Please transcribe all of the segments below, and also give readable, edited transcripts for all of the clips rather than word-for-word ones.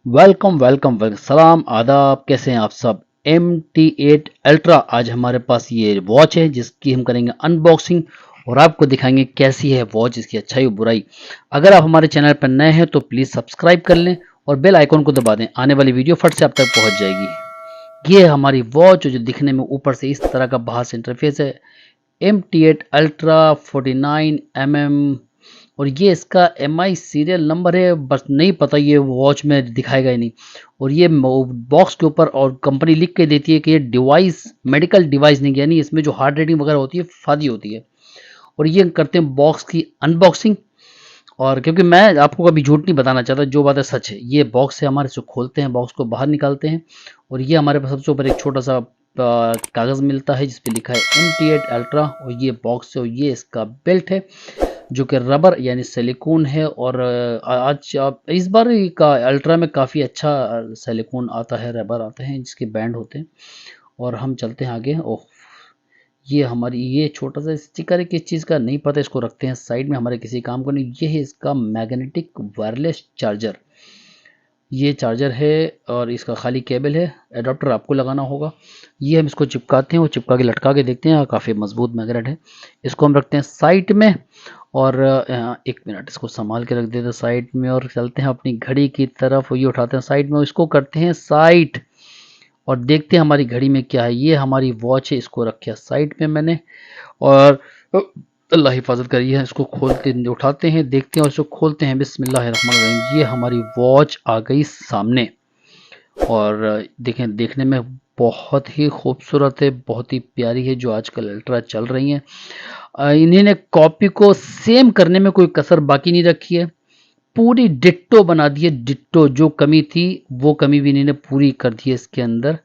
Welcome welcome welcome, सलाम आदाब। कैसे हैं आप सब? MT8 अल्ट्रा आज हमारे पास ये वॉच है जिसकी हम करेंगे अनबॉक्सिंग और आपको दिखाएंगे कैसी है वॉच, इसकी अच्छाई और बुराई। अगर आप हमारे चैनल पर नए हैं तो प्लीज़ सब्सक्राइब कर लें और बेल आइकॉन को दबा दें, आने वाली वीडियो फट से आप तक पहुंच जाएगी। ये है हमारी वॉच जो दिखने में ऊपर से इस तरह का बाहर से इंटरफेस है। MT8 अल्ट्रा 49mm और ये इसका MI सीरियल नंबर है, बस नहीं पता ये वॉच में दिखाएगा ही नहीं। और ये बॉक्स के ऊपर और कंपनी लिख के देती है कि ये डिवाइस मेडिकल डिवाइस नहीं, यानी इसमें जो हार्ट रेटिंग वगैरह होती है फादी होती है। और ये करते हैं बॉक्स की अनबॉक्सिंग। और क्योंकि मैं आपको कभी झूठ नहीं बताना चाहता, जो बात है सच है। ये बॉक्स है हमारे, से खोलते हैं, बॉक्स को बाहर निकालते हैं और ये हमारे पास सबसे ऊपर एक छोटा सा कागज़ मिलता है जिस पे लिखा है MT8 अल्ट्रा और ये बॉक्स है और ये इसका बेल्ट है जो कि रबर यानी सिलिकॉन है। और आज इस बार का अल्ट्रा में काफ़ी अच्छा सिलिकॉन आता है, रबर आते हैं जिसके बैंड होते हैं। और हम चलते हैं आगे। ओह, ये हमारी ये छोटा सा स्टिकर है, किस चीज़ का नहीं पता, इसको रखते हैं साइड में, हमारे किसी काम को नहीं। ये है इसका मैग्नेटिक वायरलेस चार्जर। ये चार्जर है और इसका खाली केबल है, एडाप्टर आपको लगाना होगा। ये हम इसको चिपकाते हैं और चिपका के लटका के देखते हैं, काफ़ी मजबूत मैग्नेट है। इसको हम रखते हैं साइड में और एक मिनट इसको संभाल के रख देते हैं साइड में और चलते हैं अपनी घड़ी की तरफ। ये उठाते हैं साइड में, इसको करते हैं साइड और देखते हैं हमारी घड़ी में क्या है। ये हमारी वॉच है, इसको रखा साइड में मैंने। और अल्लाह हिफाजत करिए। इसको खोलते उठाते हैं, देखते हैं और इसको खोलते हैं। बिस्मिल्लाहिर्रहमानिर्रहीम। ये हमारी वॉच आ गई सामने और देखें, देखने में बहुत ही खूबसूरत है, बहुत ही प्यारी है। जो आजकल अल्ट्रा चल रही हैं, इन्होंने कॉपी को सेम करने में कोई कसर बाकी नहीं रखी है, पूरी डिट्टो बना दी है। डिट्टो, जो कमी थी वो कमी भी इन्होंने पूरी कर दी है इसके अंदर।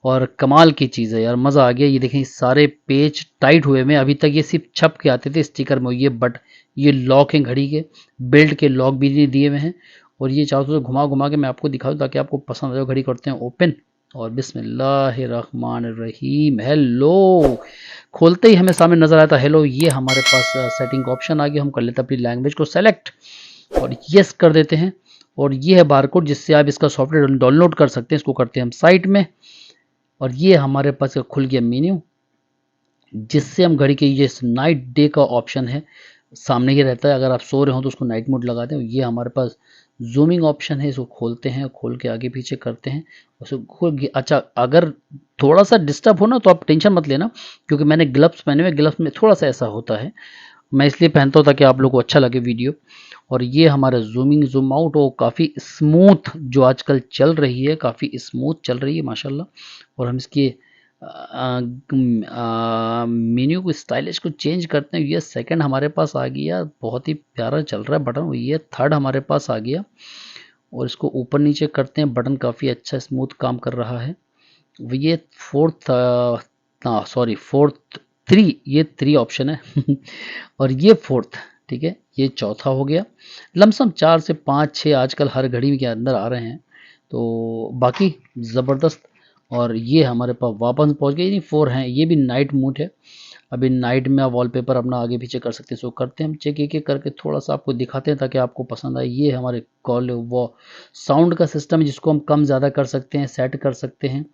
और कमाल की चीज़ है यार, मज़ा आ गया। ये देखें, सारे पेज टाइट हुए में, अभी तक ये सिर्फ छप के आते थे स्टिकर में। ये बट ये लॉक हैं घड़ी के, बेल्ट के लॉक भी नहीं दिए हुए हैं। और ये चारों तरफ घुमा घुमा के मैं आपको दिखा दूँ ताकि आपको पसंद आ जाए। घड़ी करते हैं ओपन और बिस्मिल्लाहिर्रहमानिर्रहीम। हेलो, खोलते ही हमें सामने नज़र आता है हेलो। ये हमारे पास सेटिंग का ऑप्शन आ गया। हम कर लेते हैं अपनी लैंग्वेज को सेलेक्ट और यस कर देते हैं। और ये है बारकोड जिससे आप इसका सॉफ्टवेयर डाउनलोड कर सकते हैं। इसको करते हैं हम साइट में और ये हमारे पास खुल गया मेन्यू जिससे हम घड़ी के ये नाइट डे का ऑप्शन है सामने ही रहता है। अगर आप सो रहे हो तो उसको नाइट मोड लगाते हैं। ये हमारे पास जूमिंग ऑप्शन है, इसको खोलते हैं, खोल के आगे पीछे करते हैं उसको खोल गया। अच्छा, अगर थोड़ा सा डिस्टर्ब हो ना तो आप टेंशन मत लेना, क्योंकि मैंने ग्लव्स पहने हुए, ग्लव्स में थोड़ा सा ऐसा होता है, मैं इसलिए पहनता हूँ ताकि आप लोगों को अच्छा लगे वीडियो। और ये हमारा जूमिंग जूम आउट वो काफ़ी स्मूथ जो आजकल चल रही है, काफ़ी स्मूथ चल रही है माशाल्लाह। और हम इसकी मेन्यू को स्टाइलिश को चेंज करते हैं। ये सेकंड हमारे पास आ गया, बहुत ही प्यारा चल रहा है बटन। ये थर्ड हमारे पास आ गया और इसको ऊपर नीचे करते हैं, बटन काफ़ी अच्छा स्मूथ काम कर रहा है। ये फोर्थ, सॉरी फोर्थ, थ्री, ये थ्री ऑप्शन है और ये फोर्थ, ठीक है, ये चौथा हो गया। लमसम 4 से 5 6 आजकल हर घड़ी के अंदर आ रहे हैं, तो बाकी ज़बरदस्त। और ये हमारे पास वापस पहुंच गए, नहीं 4 हैं। ये भी नाइट मोड है, अभी नाइट में आप वॉलपेपर अपना आगे पीछे कर सकते हैं। सो करते हैं हम चेक एक एक करके, थोड़ा सा आपको दिखाते हैं ताकि आपको पसंद आए। ये हमारे कॉल वो साउंड का सिस्टम है जिसको हम कम ज़्यादा कर सकते हैं, सेट कर सकते हैं।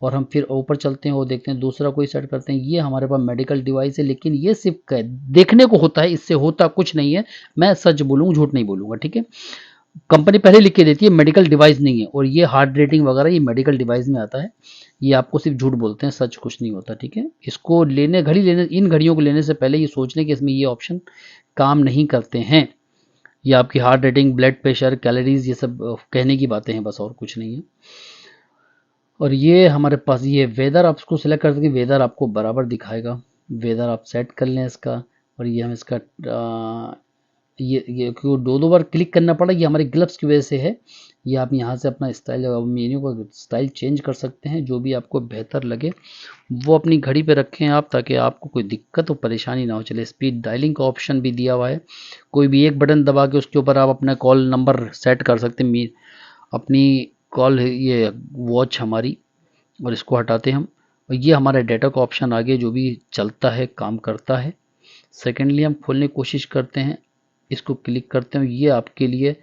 और हम फिर ऊपर चलते हैं और देखते हैं दूसरा कोई सेट करते हैं। ये हमारे पास मेडिकल डिवाइस है, लेकिन ये सिर्फ देखने को होता है, इससे होता कुछ नहीं है। मैं सच बोलूँगा, झूठ नहीं बोलूँगा, ठीक है। कंपनी पहले लिख के देती है मेडिकल डिवाइस नहीं है, और ये हार्ट रेटिंग वगैरह ये मेडिकल डिवाइस में आता है। ये आपको सिर्फ झूठ बोलते हैं, सच कुछ नहीं होता, ठीक है। इसको लेने, घड़ी लेने, इन घड़ियों को लेने से पहले ये सोच लें कि इसमें ये ऑप्शन काम नहीं करते हैं। ये आपकी heart rating, blood pressure, calories, ये सब कहने की बातें हैं, बस और कुछ नहीं है। और ये हमारे पास ये वेदर, आप इसको सिलेक्ट कर सकते हैं, वेदर आपको बराबर दिखाएगा। वेदर आप सेट कर लें इसका। और ये हम इसका ये क्यों दो बार क्लिक करना पड़ा, ये हमारे ग्लव्स की वजह से है। ये आप यहाँ से अपना स्टाइल, मेन्यू का स्टाइल चेंज कर सकते हैं, जो भी आपको बेहतर लगे वो अपनी घड़ी पे रखें आप, ताकि आपको कोई दिक्कत और परेशानी ना हो। चले, स्पीड डायलिंग का ऑप्शन भी दिया हुआ है, कोई भी एक बटन दबा के उसके ऊपर आप अपना कॉल नंबर सेट कर सकते हैं, अपनी कॉल ये वॉच हमारी। और इसको हटाते हैं हम। और ये हमारा डाटा का ऑप्शन आगे जो भी चलता है, काम करता है। सेकेंडली हम खोलने की कोशिश करते हैं, इसको क्लिक करते हैं। ये आपके लिए,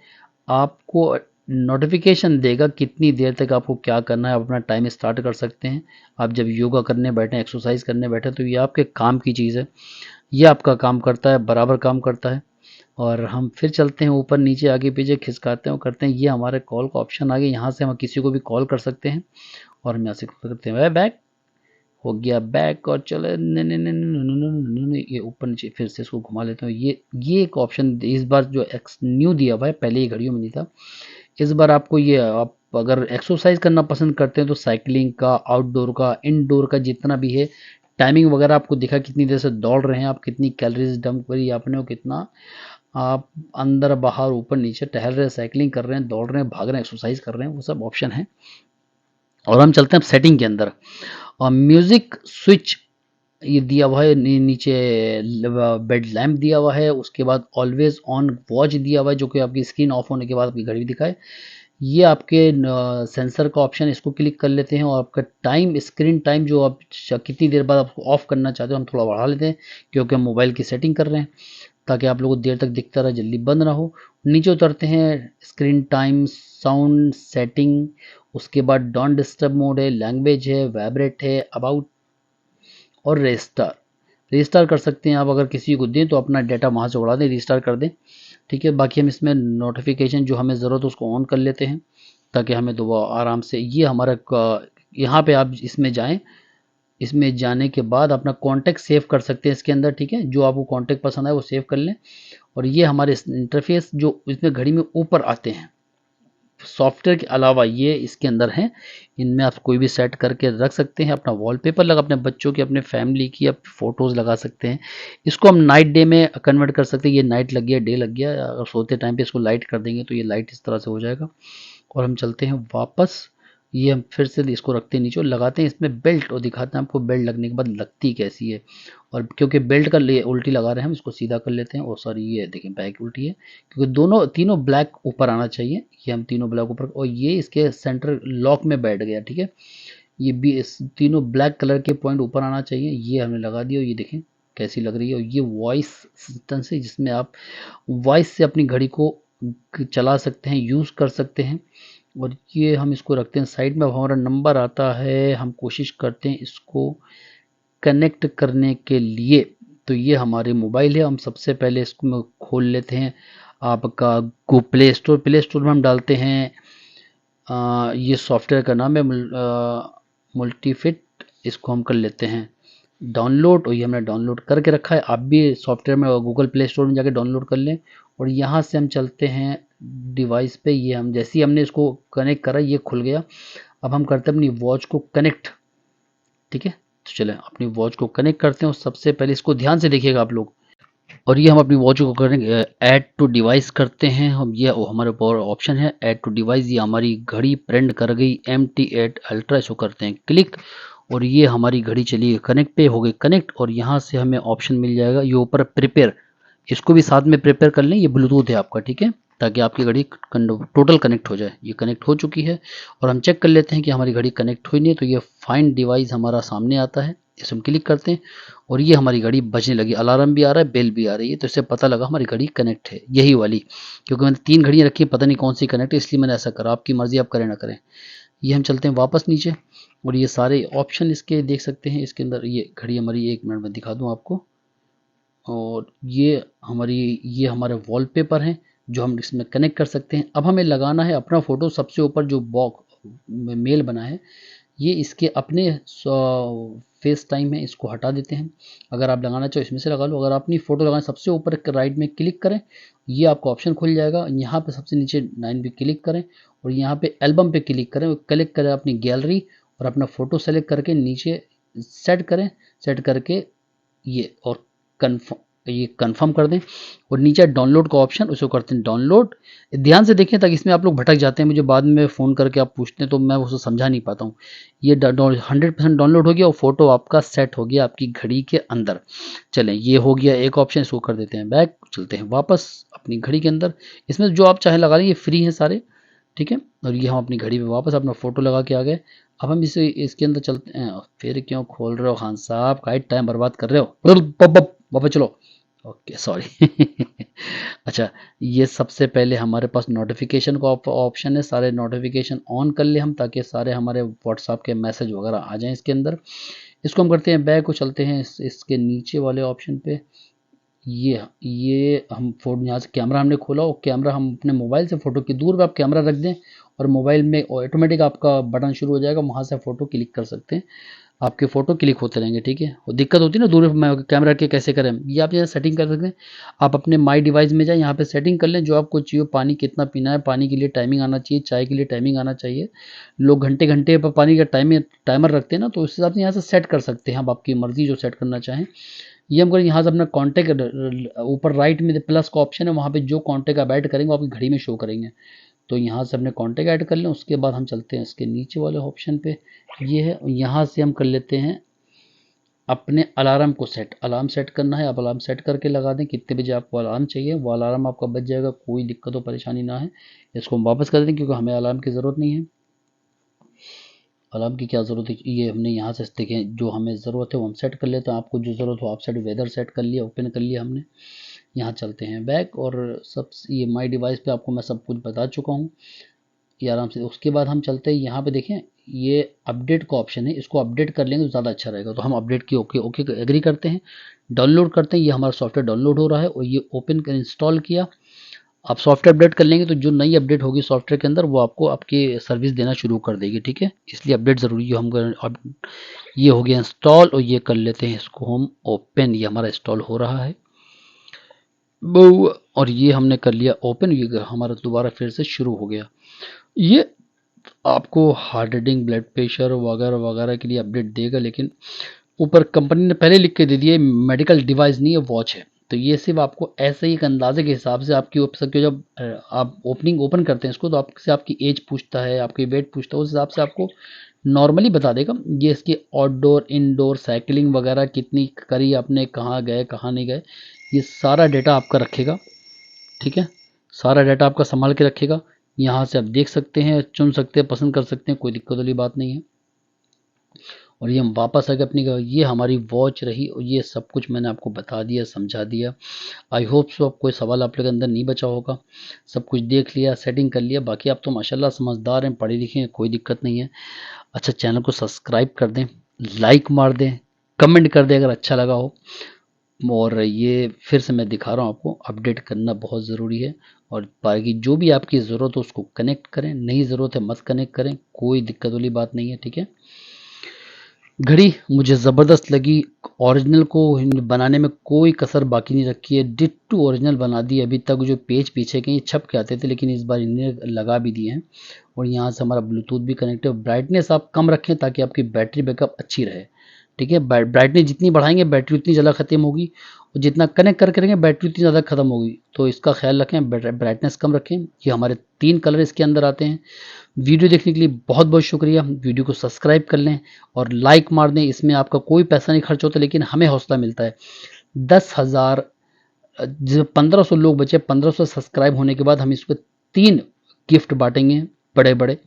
आपको नोटिफिकेशन देगा कितनी देर तक आपको क्या करना है। आप अपना टाइम स्टार्ट कर सकते हैं। आप जब योगा करने बैठे, एक्सरसाइज करने बैठे, तो ये आपके काम की चीज़ है, ये आपका काम करता है, बराबर काम करता है। और हम फिर चलते हैं ऊपर नीचे आगे पीछे खिसकाते हैं और करते हैं। ये हमारे कॉल का ऑप्शन आ गया, यहाँ से हम किसी को भी कॉल कर सकते हैं। और हम यहाँ से करते हैं बैक, हो गया बैक, और चले ये ऊपर नीचे फिर से इसको घुमा लेते हैं। ये एक ऑप्शन इस बार जो एक्स न्यू दिया हुआ है, पहले ये घड़ियों में नहीं था। इस बार आपको ये, आप अगर एक्सरसाइज करना पसंद करते हैं तो साइकिलिंग का, आउटडोर का, इनडोर का जितना भी है, टाइमिंग वगैरह आपको दिखा, कितनी देर से दौड़ रहे हैं आप, कितनी कैलोरीज डंप करी आपने, और कितना आप अंदर बाहर ऊपर नीचे टहल रहे हैं, साइकिलिंग कर रहे हैं, दौड़ रहे हैं, भाग रहे हैं, एक्सरसाइज कर रहे हैं, वो सब ऑप्शन है। और हम चलते हैं सेटिंग के अंदर, और म्यूजिक स्विच ये दिया हुआ है, नीचे बेड लैम्प दिया हुआ है, उसके बाद ऑलवेज ऑन वॉच दिया हुआ है जो कि आपकी स्क्रीन ऑफ होने के बाद आपकी घड़ी दिखाए। ये आपके सेंसर का ऑप्शन, इसको क्लिक कर लेते हैं, और आपका टाइम, स्क्रीन टाइम जो आप कितनी देर बाद आपको ऑफ करना चाहते हो, हम थोड़ा बढ़ा लेते हैं क्योंकि हम मोबाइल की सेटिंग कर रहे हैं, ताकि आप लोगों को देर तक दिखता रहे, जल्दी बंद ना हो। नीचे उतरते हैं, स्क्रीन टाइम, साउंड सेटिंग, उसके बाद डोंट डिस्टर्ब मोड है, लैंग्वेज है, वाइब्रेट है, अबाउट, और रेस्टार। रिस्टार कर सकते हैं आप, अगर किसी को दें तो अपना डाटा वहाँ से उड़ा दें, रिस्टार कर दें, ठीक है। बाकी हम इसमें नोटिफिकेशन जो हमें ज़रूरत है उसको ऑन कर लेते हैं, ताकि हमें दोबारा आराम से ये हमारा यहाँ पे आप इसमें जाएं, इसमें जाने के बाद अपना कॉन्टैक्ट सेव कर सकते हैं इसके अंदर, ठीक है। जो आपको कॉन्टैक्ट पसंद है वो सेव कर लें। और ये हमारे इंटरफेस जो इसमें घड़ी में ऊपर आते हैं, सॉफ्टवेयर के अलावा ये इसके अंदर हैं, इनमें आप कोई भी सेट करके रख सकते हैं, अपना वॉलपेपर लगा, अपने बच्चों की, अपने फैमिली की आप फोटोज़ लगा सकते हैं। इसको हम नाइट डे में कन्वर्ट कर सकते हैं, ये नाइट लग गया, डे लग गया, अगर सोते टाइम पे इसको लाइट कर देंगे तो ये लाइट इस तरह से हो जाएगा। और हम चलते हैं वापस, ये हम फिर से इसको रखते हैं नीचे और लगाते हैं इसमें बेल्ट, और दिखाते हैं आपको बेल्ट लगने के बाद लगती कैसी है। और क्योंकि बेल्ट का उल्टी लगा रहे हैं हम, इसको सीधा कर लेते हैं। और सॉरी, ये देखिए बैक उल्टी है, क्योंकि दोनों तीनों ब्लैक ऊपर आना चाहिए, ये हम तीनों ब्लैक ऊपर, और ये इसके सेंटर लॉक में बैठ गया, ठीक है। ये भी इस तीनों ब्लैक कलर के पॉइंट ऊपर आना चाहिए, ये हमने लगा दिया। और ये देखें कैसी लग रही है। और ये वॉइस सिस्टम से, जिसमें आप वॉइस से अपनी घड़ी को चला सकते हैं, यूज़ कर सकते हैं। और ये हम इसको रखते हैं साइड में। अब हमारा नंबर आता है, हम कोशिश करते हैं इसको कनेक्ट करने के लिए। तो ये हमारे मोबाइल है, हम सबसे पहले इसको खोल लेते हैं आपका प्ले स्टोर। प्ले स्टोर में हम डालते हैं ये सॉफ्टवेयर का नाम है मल्टीफिट, इसको हम कर लेते हैं डाउनलोड। और ये हमने डाउनलोड करके रखा है, आप भी सॉफ्टवेयर में गूगल प्ले स्टोर में जाके डाउनलोड कर लें। और यहाँ से हम चलते हैं डिवाइस पे, ये हम जैसे ही हमने इसको कनेक्ट करा ये खुल गया। अब हम करते हैं अपनी वॉच को कनेक्ट, ठीक है। तो चलें अपनी वॉच को कनेक्ट करते हैं, और सबसे पहले इसको ध्यान से देखिएगा आप लोग। और ये हम अपनी वॉच को करेंगे ऐड टू डिवाइस करते हैं हम, ये हमारे पास ऑप्शन है ऐड टू डिवाइस। ये हमारी घड़ी प्रिंट कर गई MT8 अल्ट्रा, इसको करते हैं क्लिक, और ये हमारी घड़ी चली कनेक्ट पे हो गई कनेक्ट। और यहाँ से हमें ऑप्शन मिल जाएगा ये ऊपर प्रिपेयर, इसको भी साथ में प्रिपेयर कर लें, ये ब्लूटूथ है आपका, ठीक है, ताकि आपकी घड़ी टोटल कनेक्ट हो जाए। ये कनेक्ट हो चुकी है। और हम चेक कर लेते हैं कि हमारी घड़ी कनेक्ट हुई नहीं है, तो ये फाइंड डिवाइस हमारा सामने आता है, इसे हम क्लिक करते हैं, और ये हमारी घड़ी बजने लगी, अलार्म भी आ रहा है, बेल भी आ रही है। तो इससे पता लगा हमारी घड़ी कनेक्ट है, यही वाली, क्योंकि मैंने 3 घड़ियाँ रखी है, पता नहीं कौन सी कनेक्ट है, इसलिए मैंने ऐसा करा। आपकी मर्जी, आप करें ना करें। ये हम चलते हैं वापस नीचे, और ये सारे ऑप्शन इसके देख सकते हैं। इसके अंदर ये घड़ी हमारी, 1 मिनट में दिखा दूँ आपको। और ये हमारे वॉलपेपर हैं जो हम इसमें कनेक्ट कर सकते हैं। अब हमें लगाना है अपना फ़ोटो, सबसे ऊपर जो बॉक्स मेल बना है, ये इसके अपने फेस टाइम है, इसको हटा देते हैं। अगर आप लगाना चाहो इसमें से लगा लो, अगर आप अपनी फ़ोटो लगाना, सबसे ऊपर राइट में क्लिक करें, ये आपको ऑप्शन खुल जाएगा। यहाँ पे सबसे नीचे 9 पे क्लिक करें, और यहाँ पे एल्बम पे क्लिक करें, क्लिक करें अपनी गैलरी, और अपना फ़ोटो सेलेक्ट करके नीचे सेट करें, सेट करके ये और कन्फर्म, ये कंफर्म कर दें। और नीचे डाउनलोड का ऑप्शन, उसको करते हैं डाउनलोड। ध्यान से देखें, ताकि इसमें आप लोग भटक जाते हैं, मुझे बाद में फ़ोन करके आप पूछते हैं तो मैं उसको समझा नहीं पाता हूँ। ये 100% डाउनलोड हो गया, और फोटो आपका सेट हो गया आपकी घड़ी के अंदर। चलें, ये हो गया एक ऑप्शन, इसको कर देते हैं बैक, चलते हैं वापस अपनी घड़ी के अंदर। इसमें जो आप चाहे लगा लें, ये फ्री है सारे, ठीक है। और ये हम अपनी घड़ी में वापस अपना फ़ोटो लगा के आ गए। अब हम इसे इसके अंदर चलते हैं। फिर क्यों खोल रहे हो खान साहब, का टाइम बर्बाद कर रहे हो, पापा चलो, ओके सॉरी। अच्छा, ये सबसे पहले हमारे पास नोटिफिकेशन का ऑप्शन है, सारे नोटिफिकेशन ऑन कर ले हम, ताकि सारे हमारे व्हाट्सएप के मैसेज वगैरह आ जाएं इसके अंदर। इसको हम करते हैं बैक को, चलते हैं इसके नीचे वाले ऑप्शन पे। ये हम फोन, यहाँ से कैमरा हमने खोला, और कैमरा हम अपने मोबाइल से फ़ोटो की दूर पे आप कैमरा रख दें और मोबाइल में ऑटोमेटिक आपका बटन शुरू हो जाएगा, वहाँ से फ़ोटो क्लिक कर सकते हैं, आपके फ़ोटो क्लिक होते रहेंगे। ठीक है, और दिक्कत होती है ना दूर में कैमरा के कैसे करें, ये आप यहाँ सेटिंग कर सकते हैं। आप अपने माई डिवाइस में जाए, यहाँ पे सेटिंग कर लें जो आपको चाहिए, पानी कितना पीना है, पानी के लिए टाइमिंग आना चाहिए, चाय के लिए टाइमिंग आना चाहिए। लोग घंटे घंटे पर पानी का टाइमर रखते हैं ना, तो उस हिसाब से यहाँ से सेट कर सकते हैं, आप आपकी मर्ज़ी जो सेट करना चाहें। ये हम करें, यहाँ से अपना कॉन्टैक्ट, ऊपर राइट में प्लस का ऑप्शन है, वहाँ पे जो कॉन्टैक्ट आप ऐड करेंगे वो आपकी घड़ी में शो करेंगे। तो यहाँ से अपने कॉन्टैक्ट ऐड कर लें, उसके बाद हम चलते हैं इसके नीचे वाले ऑप्शन पे। ये है, यहाँ से हम कर लेते हैं अपने अलार्म को सेट। अलार्म सेट करना है, आप अलार्म सेट करके लगा दें, कितने बजे आपको अलार्म चाहिए, वो अलार्म आपका बज जाएगा, कोई दिक्कत और परेशानी ना है। इसको हम वापस कर दें क्योंकि हमें अलार्म की ज़रूरत नहीं है। अलार्म की क्या ज़रूरत है, ये हमने यहाँ से देखें, जो हमें ज़रूरत है वो हम सेट कर लेते हैं। आपको जो ज़रूरत हो आप सेट, वेदर सेट कर लिया, ओपन कर लिया हमने। यहाँ चलते हैं बैक, और सब ये माई डिवाइस पे आपको मैं सब कुछ बता चुका हूँ, ये आराम से। उसके बाद हम चलते हैं यहाँ पे, देखें ये अपडेट का ऑप्शन है, इसको अपडेट कर लेंगे तो ज़्यादा अच्छा रहेगा। तो हम अपडेट की ओके ओके एग्री करते हैं, डाउनलोड करते हैं। ये हमारा सॉफ्टवेयर डाउनलोड हो रहा है, और ये ओपन कर इंस्टॉल किया। आप सॉफ्टवेयर अपडेट कर लेंगे तो जो नई अपडेट होगी सॉफ्टवेयर के अंदर, वो आपको आपकी सर्विस देना शुरू कर देगी। ठीक है, इसलिए अपडेट ज़रूरी है। अब ये हो गया इंस्टॉल, और ये कर लेते हैं इसको हम ओपन। ये हमारा इंस्टॉल हो रहा है, और ये हमने कर लिया ओपन, ये हमारा दोबारा फिर से शुरू हो गया। ये आपको हार्ट रेटिंग, ब्लड प्रेशर वगैरह वगैरह के लिए अपडेट देगा, लेकिन ऊपर कंपनी ने पहले लिख के दे दिया मेडिकल डिवाइस नहीं है, वॉच है। तो ये सिर्फ आपको ऐसे ही एक अंदाजे के हिसाब से आपकी जब आप ओपन करते हैं इसको, तो आपसे आपकी एज पूछता है, आपकी वेट पूछता है, उस हिसाब से आपको नॉर्मली बता देगा। ये इसकी आउटडोर इनडोर साइकिलिंग वगैरह कितनी करी आपने, कहाँ गए कहाँ नहीं गए, ये सारा डेटा आपका रखेगा। ठीक है, सारा डाटा आपका संभाल के रखेगा। यहाँ से आप देख सकते हैं, चुन सकते हैं, पसंद कर सकते हैं, कोई दिक्कत वाली बात नहीं है। और ये हम वापस आ गए अपनी, ये हमारी वॉच रही, और ये सब कुछ मैंने आपको बता दिया, समझा दिया। आई होप सो, अब कोई सवाल आप लोग के अंदर नहीं बचा होगा, सब कुछ देख लिया, सेटिंग कर लिया। बाकी आप तो माशाल्लाह समझदार हैं, पढ़े लिखे हैं, कोई दिक्कत नहीं है। अच्छा, चैनल को सब्सक्राइब कर दें, लाइक मार दें, कमेंट कर दें अगर अच्छा लगा हो। और ये फिर से मैं दिखा रहा हूँ आपको, अपडेट करना बहुत ज़रूरी है। और बाकी जो भी आपकी ज़रूरत हो उसको कनेक्ट करें, नहीं ज़रूरत है मत कनेक्ट करें, कोई दिक्कत वाली बात नहीं है। ठीक है, घड़ी मुझे ज़बरदस्त लगी, ओरिजिनल को बनाने में कोई कसर बाकी नहीं रखी है, डिट्टू ओरिजिनल बना दी। अभी तक जो पेज पीछे के ये छप के आते थे, लेकिन इस बार इन्हें लगा भी दिए हैं। और यहाँ से हमारा ब्लूटूथ भी कनेक्ट है। ब्राइटनेस आप कम रखें ताकि आपकी बैटरी बैकअप अच्छी रहे। ठीक है, ब्राइटनेस जितनी बढ़ाएंगे बैटरी उतनी ज़्यादा ख़त्म होगी, और जितना कनेक्ट करके रखेंगे बैटरी उतनी ज़्यादा ख़त्म होगी। तो इसका ख्याल रखें, ब्राइटनेस कम रखें। ये हमारे 3 कलर इसके अंदर आते हैं। वीडियो देखने के लिए बहुत बहुत शुक्रिया। वीडियो को सब्सक्राइब कर लें और लाइक मार दें, इसमें आपका कोई पैसा नहीं खर्च होता, लेकिन हमें हौसला मिलता है। 10,000 जो 1500 लोग बचे, 1500 सब्सक्राइब होने के बाद हम इस पर 3 गिफ्ट बांटेंगे बड़े बड़े,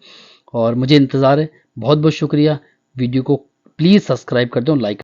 और मुझे इंतज़ार है। बहुत बहुत शुक्रिया। वीडियो को प्लीज़ सब्सक्राइब कर दें और लाइक